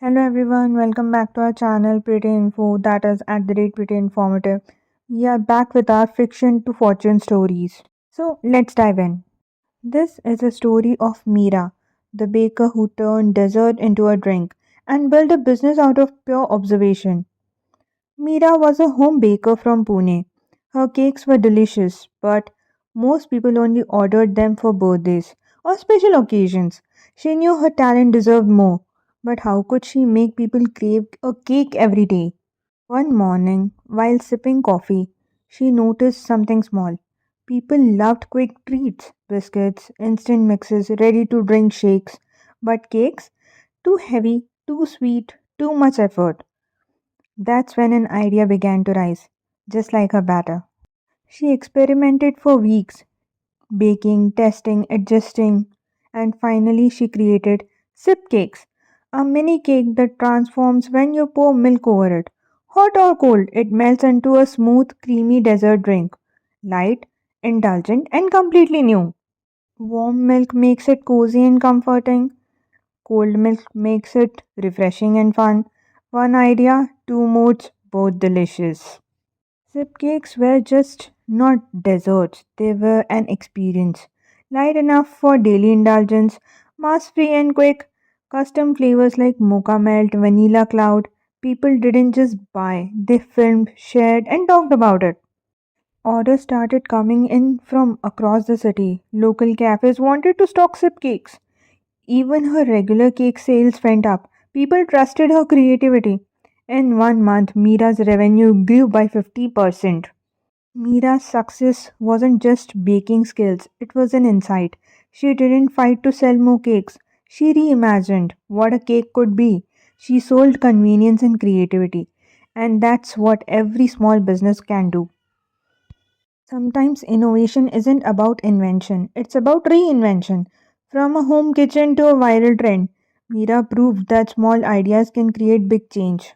Hello everyone, welcome back to our channel PrettyInfo, that is at the rate Pretty Informative. We are back with our fiction to fortune stories. So let's dive in. This is a story of Meera, the baker who turned dessert into a drink and built a business out of pure observation. Meera was a home baker from Pune. Her cakes were delicious, but most people only ordered them for birthdays or special occasions. She knew her talent deserved more, but how could she make people crave a cake every day? One morning, while sipping coffee, she noticed something small. People loved quick treats, biscuits, instant mixes, ready to drink shakes, but cakes? Too heavy, too sweet, too much effort. That's when an idea began to rise, just like her batter. She experimented for weeks, baking, testing, adjusting, and finally she created SipCakes, a mini cake that transforms when you pour milk over it. Hot or cold, it melts into a smooth, creamy dessert drink. Light, indulgent, and completely new. Warm milk makes it cozy and comforting. Cold milk makes it refreshing and fun. One idea, two moods, both delicious. Sip cakes were just not desserts, they were an experience. Light enough for daily indulgence, mass free and quick, custom flavors like mocha melt, vanilla cloud. People didn't just buy, they filmed, shared, and talked about it. Orders started coming in from across the city. Local cafes wanted to stock sip cakes. Even her regular cake sales went up. People trusted her creativity. In 1 month, Mira's revenue grew by 50%. Mira's success wasn't just baking skills, it was an insight. She didn't fight to sell more cakes. She reimagined what a cake could be. She sold convenience and creativity. And that's what every small business can do. Sometimes innovation isn't about invention, it's about reinvention. From a home kitchen to a viral trend, Mira proved that small ideas can create big change.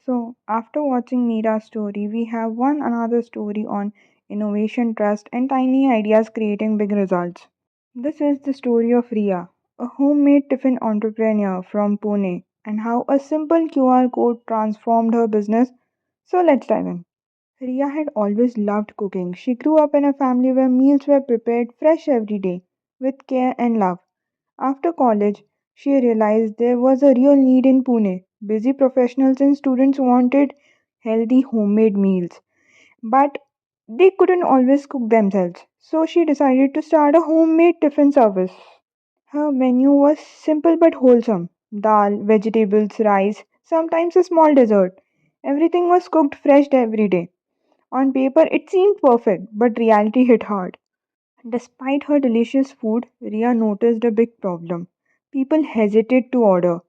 So, after watching Mira's story, we have one another story on innovation, trust, and tiny ideas creating big results. This is the story of Ria, a homemade tiffin entrepreneur from Pune, and how a simple QR code transformed her business. So, let's dive in. Ria had always loved cooking. She grew up in a family where meals were prepared fresh every day, with care and love. After college, she realized there was a real need in Pune. Busy professionals and students wanted healthy homemade meals, but they couldn't always cook themselves. So she decided to start a homemade tiffin service. Her menu was simple but wholesome: dal, vegetables, rice, sometimes a small dessert. Everything was cooked fresh every day. On paper, it seemed perfect, but reality hit hard. Despite her delicious food, Ria noticed a big problem. People hesitated to order.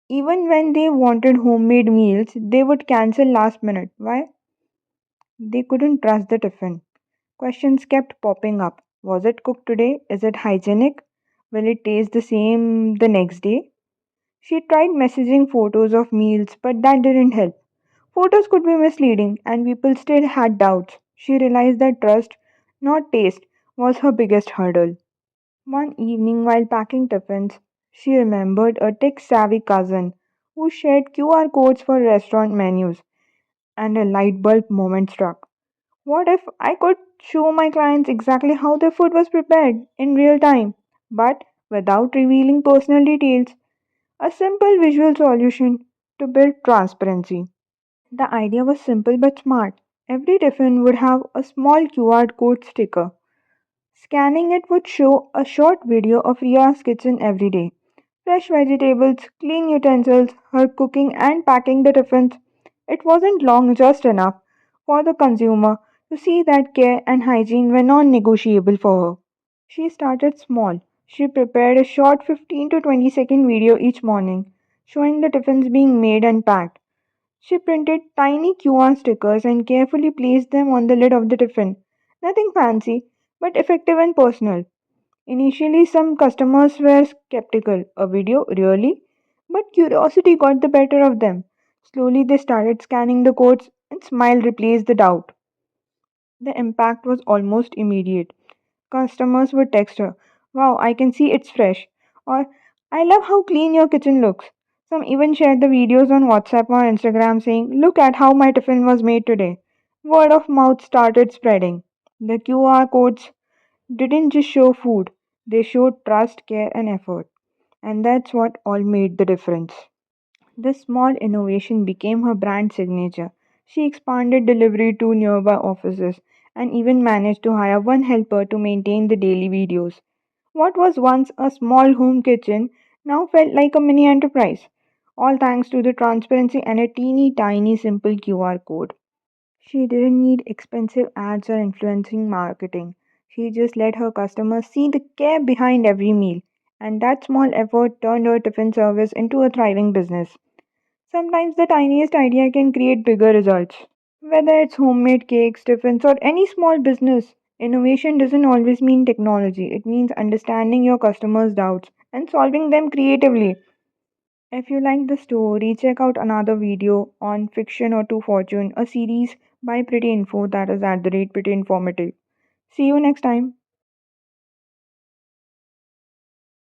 Even when they wanted homemade meals, they would cancel last minute. Why? They couldn't trust the tiffin. Questions kept popping up. Was it cooked today? Is it hygienic? Will it taste the same the next day? She tried messaging photos of meals, but that didn't help. Photos could be misleading, and people still had doubts. She realized that trust, not taste, was her biggest hurdle. One evening, while packing tiffins, she remembered a tech savvy cousin who shared QR codes for restaurant menus, and a light bulb moment struck. What if I could show my clients exactly how their food was prepared in real time, but without revealing personal details? A simple visual solution to build transparency. The idea was simple but smart. Every tiffin would have a small QR code sticker. Scanning it would show a short video of Ria's kitchen every day. Fresh vegetables, clean utensils, her cooking and packing the tiffins. It wasn't long, just enough for the consumer to see that care and hygiene were non negotiable for her. She started small. She prepared a short 15 to 20-second video each morning showing the tiffins being made and packed. She printed tiny QR stickers and carefully placed them on the lid of the tiffin. Nothing fancy, but effective and personal. Initially, some customers were skeptical. A video, really? But curiosity got the better of them. Slowly, they started scanning the codes, and smile replaced the doubt. The impact was almost immediate. Customers would text her, "Wow, I can see it's fresh," or "I love how clean your kitchen looks." Some even shared the videos on WhatsApp or Instagram saying, "Look at how my tiffin was made today." Word of mouth started spreading. The QR codes didn't just show food, they showed trust, care, and effort. And that's what all made the difference. This small innovation became her brand signature. She expanded delivery to nearby offices and even managed to hire one helper to maintain the daily videos. What was once a small home kitchen now felt like a mini enterprise, all thanks to the transparency and a teeny tiny simple QR code. She didn't need expensive ads or influencing marketing. She just let her customers see the care behind every meal, and that small effort turned her tiffin service into a thriving business. Sometimes the tiniest idea can create bigger results. Whether it's homemade cakes, tiffins, or any small business, innovation doesn't always mean technology. It means understanding your customers' doubts and solving them creatively. If you like the story, check out another video on Fiction or To Fortune, a series by Pretty Info that is at the rate pretty informative. See you next time.